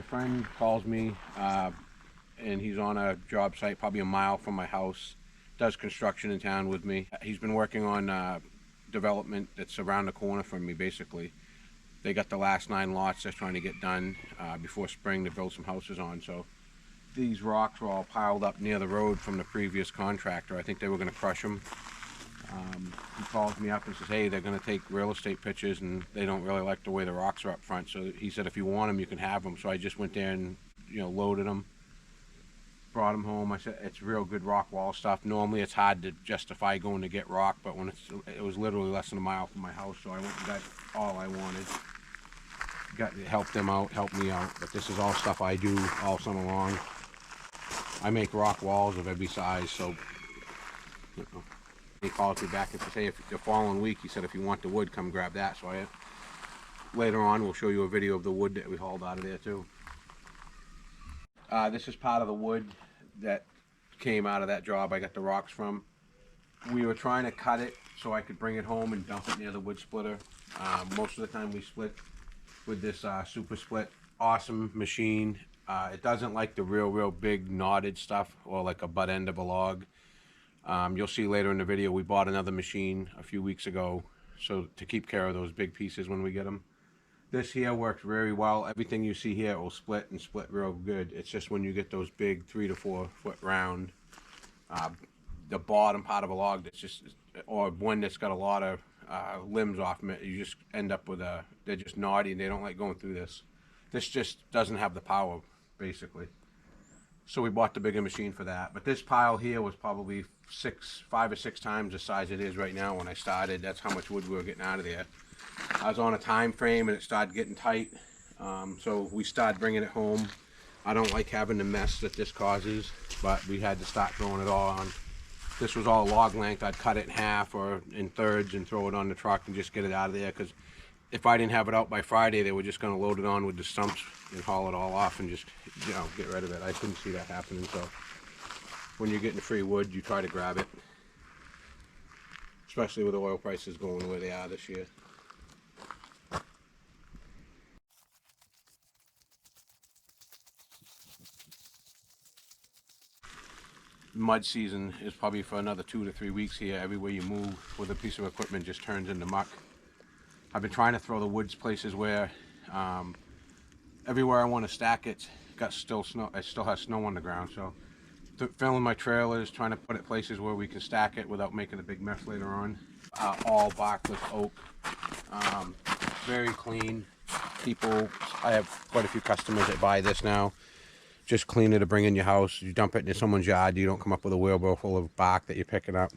my friend calls me, and he's on a job site probably a mile from my house, does construction in town with me. He's been working on development that's around the corner from me, basically. They got the last 9 lots they're trying to get done before spring to build some houses on. So these rocks were all piled up near the road from the previous contractor. I think they were going to crush them. He calls me up and says, hey, they're going to take real estate pictures and they don't really like the way the rocks are up front. So he said, if you want them, you can have them. So I just went there and, loaded them, brought them home. I said, it's real good rock wall stuff. Normally it's hard to justify going to get rock, but when it was literally less than a mile from my house, so I went and got all I wanted. Helped them out, helped me out. But this is all stuff I do all summer long. I make rock walls of every size, so he called me back and said, hey, if the following week, he said, if you want the wood, come grab that. So later on, we'll show you a video of the wood that we hauled out of there too. This is part of the wood that came out of that job I got the rocks from. We were trying to cut it so I could bring it home and dump it near the wood splitter. Most of the time we split with this SuperSplit. Awesome machine. It doesn't like the real big knotted stuff or like a butt end of a log. You'll see later in the video we bought another machine a few weeks ago so to keep care of those big pieces when we get them. This here works very well. Everything you see here will split and split real good. It's just when you get those big 3 to 4 foot round, the bottom part of a log that's just, or one that's got a lot of limbs off it, you just end up with they're just knotty and they don't like going through this. This just doesn't have the power, basically. So we bought the bigger machine for that. But this pile here was probably 5 or 6 times the size it is right now when I started. That's how much wood we were getting out of there. I was on a time frame and it started getting tight. So we started bringing it home. I don't like having the mess that this causes, but we had to start throwing it all on. This was all log length. I'd cut it in half or in thirds and throw it on the truck and just get it out of there, because if I didn't have it out by Friday, they were just going to load it on with the stumps and haul it all off and just, get rid of it. I couldn't see that happening. So when you're getting free wood, you try to grab it, especially with oil prices going where they are this year. Mud season is probably for another 2 to 3 weeks here. Everywhere you move with a piece of equipment just turns into muck. I've been trying to throw the woods places where everywhere I want to stack it got still snow. It still has snow on the ground. So filling my trailers, trying to put it places where we can stack it without making a big mess later on. All barkless oak, very clean. I have quite a few customers that buy this now. Just clean it to bring in your house. You dump it in someone's yard. You don't come up with a wheelbarrow full of bark that you're picking up.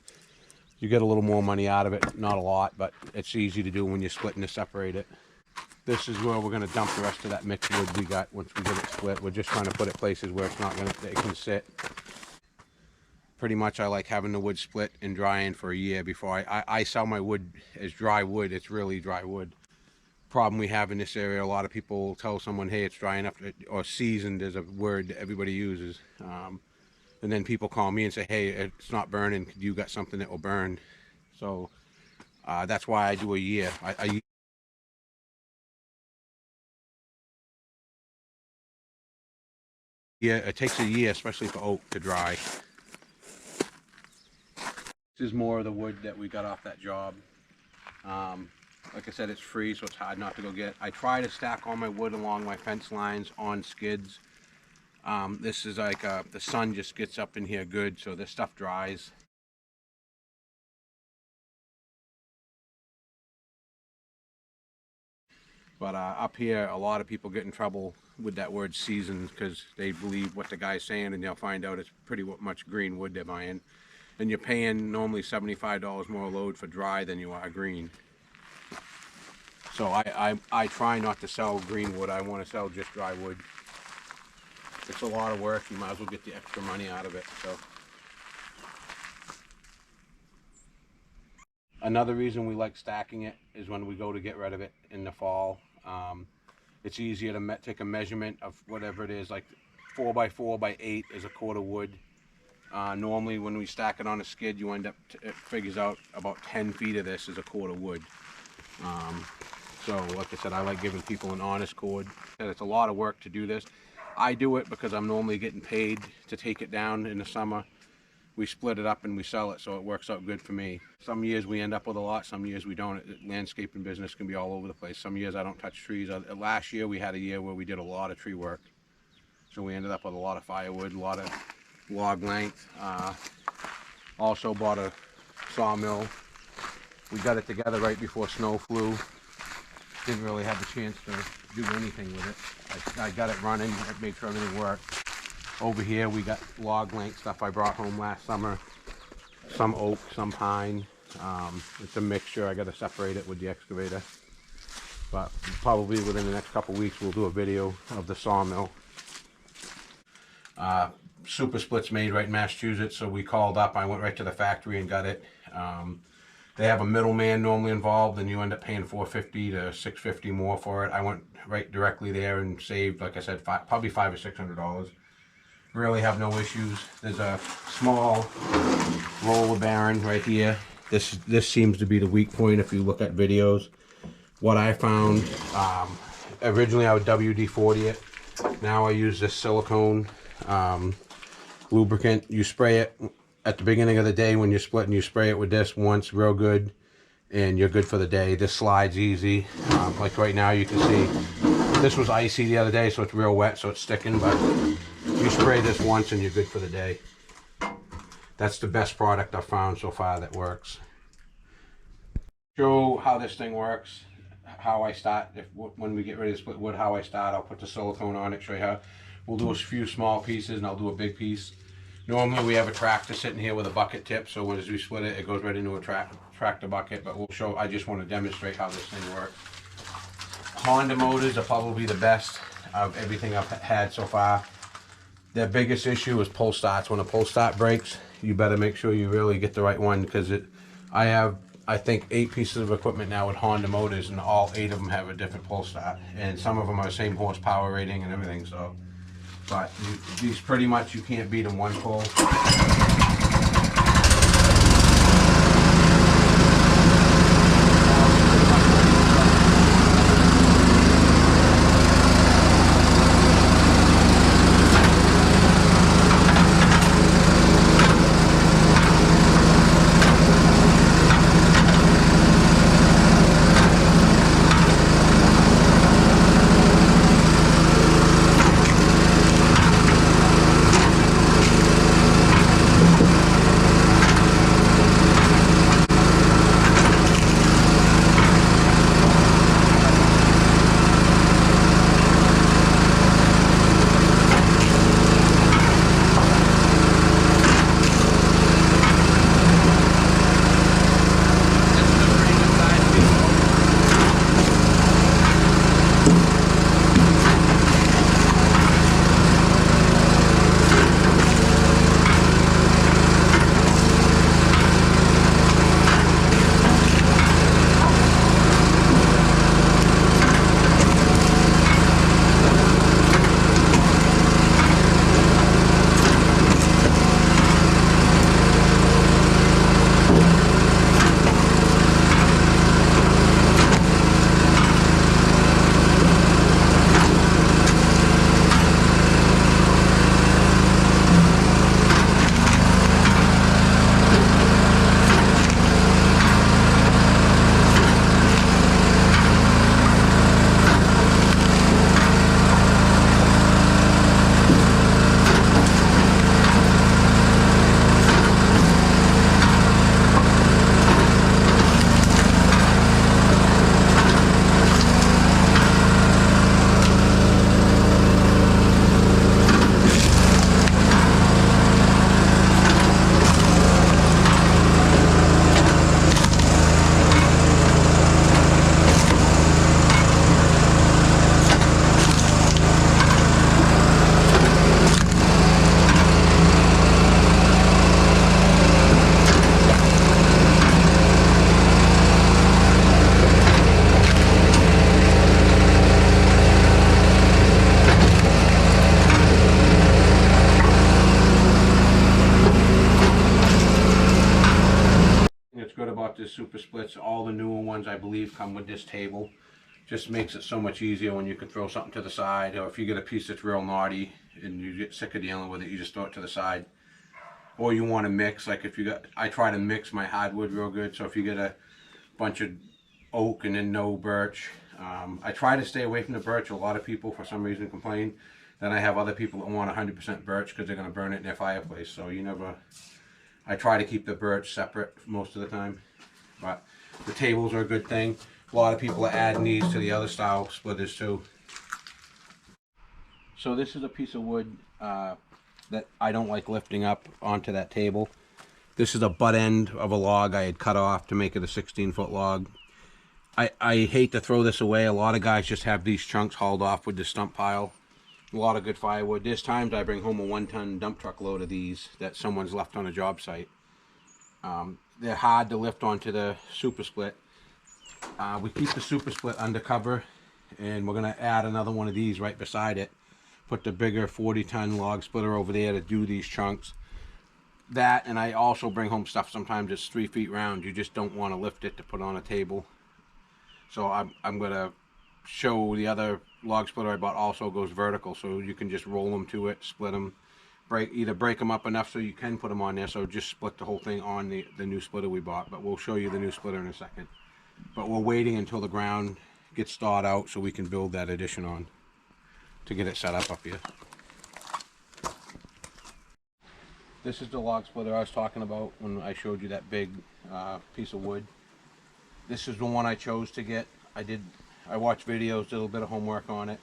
You get a little more money out of it, not a lot, but it's easy to do when you're splitting to separate it. This is where we're going to dump the rest of that mixed wood we got once we get it split. We're just trying to put it places where it's not going to, it can sit. Pretty much I like having the wood split and drying for a year before I sell my wood as dry wood. It's really dry wood. Problem we have in this area, a lot of people tell someone, hey, it's dry enough, or seasoned is a word that everybody uses. And then people call me and say, hey, it's not burning. You got something that will burn. So that's why I do a year. Yeah, it takes a year, especially for oak, to dry. This is more of the wood that we got off that job. Like I said, it's free, so it's hard not to go get. I try to stack all my wood along my fence lines on skids. This is like the sun just gets up in here good, so this stuff dries. But up here, a lot of people get in trouble with that word seasoned because they believe what the guy's saying, and they'll find out it's pretty much green wood they're buying. And you're paying normally $75 more a load for dry than you are green. So I try not to sell green wood. I want to sell just dry wood. It's a lot of work. You might as well get the extra money out of it. So another reason we like stacking it is when we go to get rid of it in the fall. It's easier to take a measurement of whatever it is, like 4 by 4 by 8 is a cord of wood. Normally when we stack it on a skid, you end up, it figures out about 10 feet of this is a cord of wood. So like I said, I like giving people an honest cord, and it's a lot of work to do this. I do it because I'm normally getting paid to take it down in the summer. We split it up and we sell it, so it works out good for me. Some years we end up with a lot, some years we don't. Landscaping business can be all over the place. Some years I don't touch trees. Last year we had a year where we did a lot of tree work. So we ended up with a lot of firewood, a lot of log length. Also bought a sawmill. We got it together right before snow flew. Didn't really have the chance to do anything with it. I got it running, made sure everything worked. Over here we got log length stuff I brought home last summer. Some oak, some pine. It's a mixture. I got to separate it with the excavator. But probably within the next couple weeks we'll do a video of the sawmill. SuperSplit's made right in Massachusetts, so we called up. I went right to the factory and got it. They have a middleman normally involved, and you end up paying $450 to $650 more for it. I went right directly there and saved, like I said, probably $500 or $600. Really have no issues. There's a small roller bearing right here. This seems to be the weak point if you look at videos. What I found, originally I would WD-40 it. Now I use this silicone lubricant. You spray it at the beginning of the day when you're splitting. You spray it with this once real good and you're good for the day. This slides easy. Like right now you can see this was icy the other day, so it's real wet, so it's sticking, but you spray this once and you're good for the day. That's the best product I've found so far that works. Show how this thing works, how I start. When we get ready to split wood, how I start. I'll put the silicone on it, show you how. We'll do a few small pieces and I'll do a big piece. Normally we have a tractor sitting here with a bucket tip, so as we split it, it goes right into a tractor bucket, but we'll show, I just want to demonstrate how this thing works. Honda motors are probably the best of everything I've had so far. Their biggest issue is pull starts. When a pull start breaks, you better make sure you really get the right one, because I have, I think, 8 pieces of equipment now with Honda motors, and all 8 of them have a different pull start, and some of them are the same horsepower rating and everything. So, but these pretty much you can't beat them one pull. Good about this SuperSplits, all the newer ones I believe come with this table. Just makes it so much easier when you can throw something to the side, or if you get a piece that's real knotty and you get sick of dealing with it, you just throw it to the side. Or you want to mix, like if you got, I try to mix my hardwood real good, so if you get a bunch of oak and then no birch, I try to stay away from the birch. A lot of people for some reason complain. Then I have other people that want 100% birch because they're going to burn it in their fireplace, so you never, I try to keep the birch separate most of the time. But the tables are a good thing. A lot of people are adding these to the other style splitters too. So this is a piece of wood that I don't like lifting up onto that table. This is a butt end of a log I had cut off to make it a 16-foot log. I hate to throw this away. A lot of guys just have these chunks hauled off with the stump pile. A lot of good firewood. There's times I bring home a 1-ton dump truck load of these that someone's left on a job site. They're hard to lift onto the SuperSplit. We keep the SuperSplit undercover, and we're going to add another one of these right beside it. Put the bigger 40-ton log splitter over there to do these chunks. That, and I also bring home stuff sometimes that's 3 feet round. You just don't want to lift it to put on a table. So I'm going to show the other log splitter I bought also goes vertical, so you can just roll them to it, split them, either break them up enough so you can put them on there, so just split the whole thing on the new splitter we bought. But we'll show you the new splitter in a second. But we're waiting until the ground gets thawed out so we can build that addition on to get it set up here. This is the log splitter I was talking about when I showed you that big piece of wood. This is the one I chose to get. I watched videos, did a little bit of homework on it.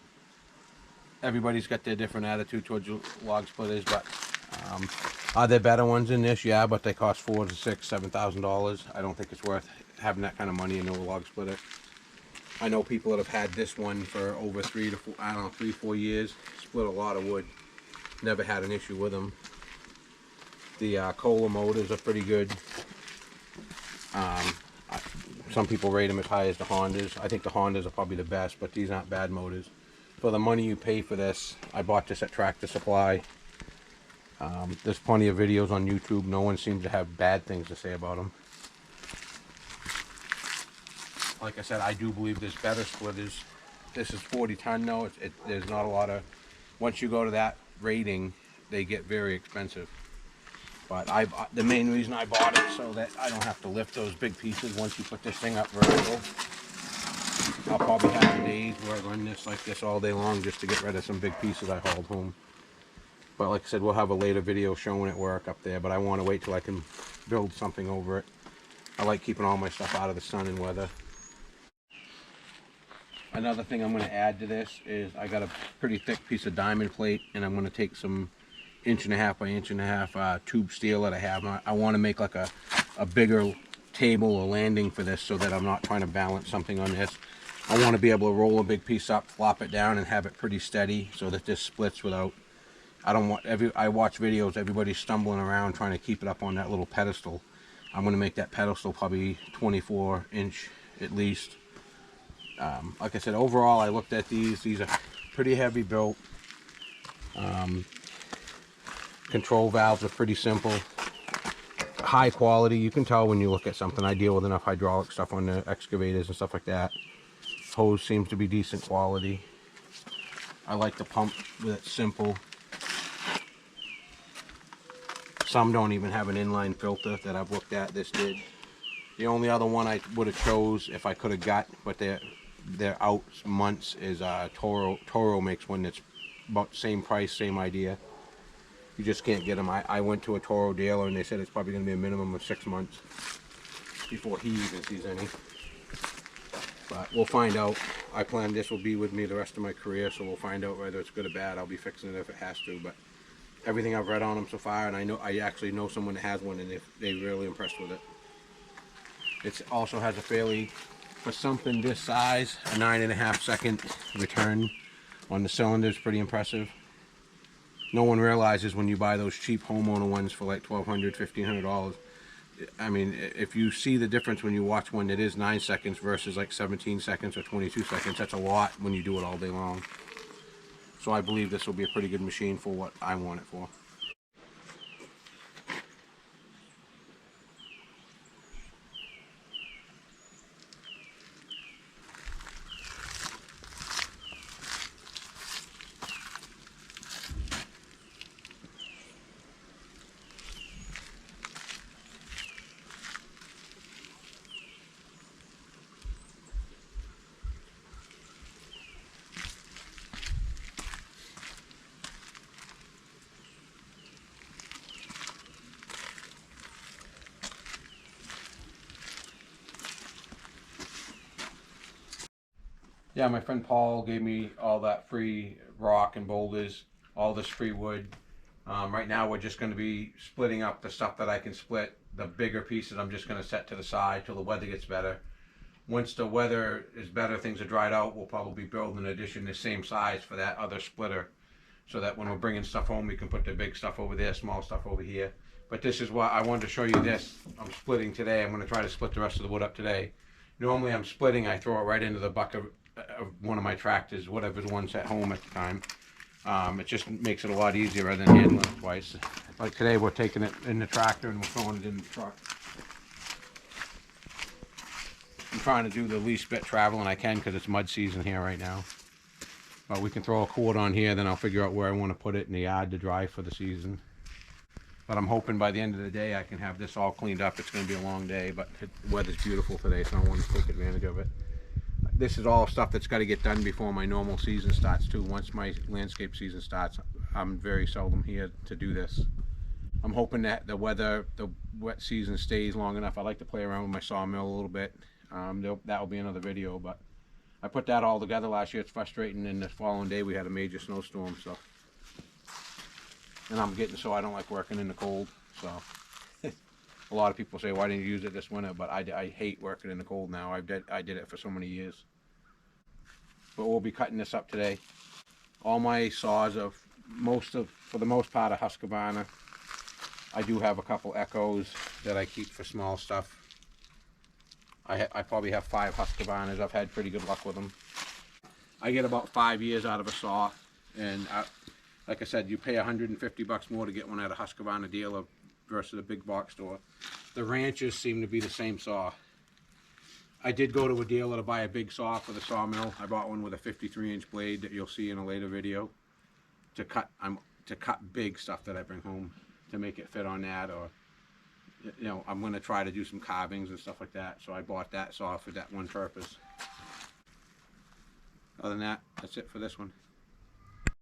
Everybody's got their different attitude towards log splitters, but are there better ones in this? Yeah, but they cost $4,000 to $6,000, $7,000. I don't think it's worth having that kind of money into a log splitter. I know people that have had this one for over 3 to 4 years. Split a lot of wood. Never had an issue with them. The Kohler motors are pretty good. Some people rate them as high as the Hondas. I think the Hondas are probably the best, but these aren't bad motors. For the money you pay for this, I bought this at Tractor Supply. There's plenty of videos on YouTube. No one seems to have bad things to say about them. Like I said, I do believe there's better splitters. This is 40-ton though. There's not a lot of, once you go to that rating, they get very expensive. But the main reason I bought it so that I don't have to lift those big pieces once you put this thing up vertical. I'll probably have days where I run this like this all day long just to get rid of some big pieces I hauled home. But like I said, we'll have a later video showing it work up there, but I want to wait till I can build something over it. I like keeping all my stuff out of the sun and weather. Another thing I'm going to add to this is I got a pretty thick piece of diamond plate, and I'm going to take some 1.5 by 1.5 tube steel that I have. I want to make like a bigger table or landing for this so that I'm not trying to balance something on this. I want to be able to roll a big piece up, flop it down, and have it pretty steady so that this splits without, I watch videos, everybody's stumbling around trying to keep it up on that little pedestal. I'm going to make that pedestal probably 24-inch at least. Like I said, overall I looked at these are pretty heavy built. Control valves are pretty simple, high quality. You can tell when you look at something. I deal with enough hydraulic stuff on the excavators and stuff like that. Hose seems to be decent quality. I like the pump with it simple. Some don't even have an inline filter that I've looked at. This did. The only other one I would have chose if I could have got, but they're out months, is Toro. Toro makes one that's about the same price, same idea. You just can't get them. I went to a Toro dealer and they said it's probably going to be a minimum of 6 months before he even sees any. But we'll find out. I plan this will be with me the rest of my career, so we'll find out whether it's good or bad. I'll be fixing it if it has to. But everything I've read on them so far, and I actually know someone that has one, and they're really impressed with it. It also has a fairly, for something this size, a 9.5 second return on the cylinder is pretty impressive. No one realizes when you buy those cheap homeowner ones for like $1,200, $1,500. I mean, if you see the difference when you watch one that is 9 seconds versus like 17 seconds or 22 seconds, that's a lot when you do it all day long. So I believe this will be a pretty good machine for what I want it for. Yeah, my friend Paul gave me all that free rock and boulders, all this free wood. Right now we're just going to be splitting up the stuff that I can split. The bigger pieces I'm just going to set to the side till the weather gets better. Once the weather is better, things are dried out, we'll probably build an addition the same size for that other splitter, so that when we're bringing stuff home, we can put the big stuff over there, small stuff over here. But this is what I wanted to show you. This I'm splitting today. I'm going to try to split the rest of the wood up today. Normally I'm splitting, I throw it right into the bucket of one of my tractors, whatever the one's at home at the time. It just makes it a lot easier rather than handling it twice. Like today we're taking it in the tractor and we're throwing it in the truck. I'm trying to do the least bit traveling I can because it's mud season here right now. But we can throw a cord on here, then I'll figure out where I want to put it in the yard to dry for the season. But I'm hoping by the end of the day I can have this all cleaned up. It's going to be a long day, but the weather's beautiful today, so I want to take advantage of it. This is all stuff that's got to get done before my normal season starts too. Once my landscape season starts, I'm very seldom here to do this. I'm hoping that the wet season stays long enough. I like to play around with my sawmill a little bit. That'll be another video, but I put that all together last year. It's frustrating, and the following day we had a major snowstorm, so. And I'm getting so I don't like working in the cold, so. A lot of people say, why didn't you use it this winter? But I hate working in the cold now. I did it for so many years. But we'll be cutting this up today. All my saws are for the most part, a Husqvarna. I do have a couple Echoes that I keep for small stuff. I probably have 5 Husqvarnas. I've had pretty good luck with them. I get about 5 years out of a saw, and like I said, you pay $150 more to get one at a Husqvarna dealer versus a big box store. The ranches seem to be the same saw. I did go to a dealer to buy a big saw for the sawmill. I bought one with a 53-inch blade that you'll see in a later video to cut big stuff that I bring home, to make it fit on that, or you know, I'm going to try to do some carvings and stuff like that. So I bought that saw for that one purpose. Other than that, that's it for this one.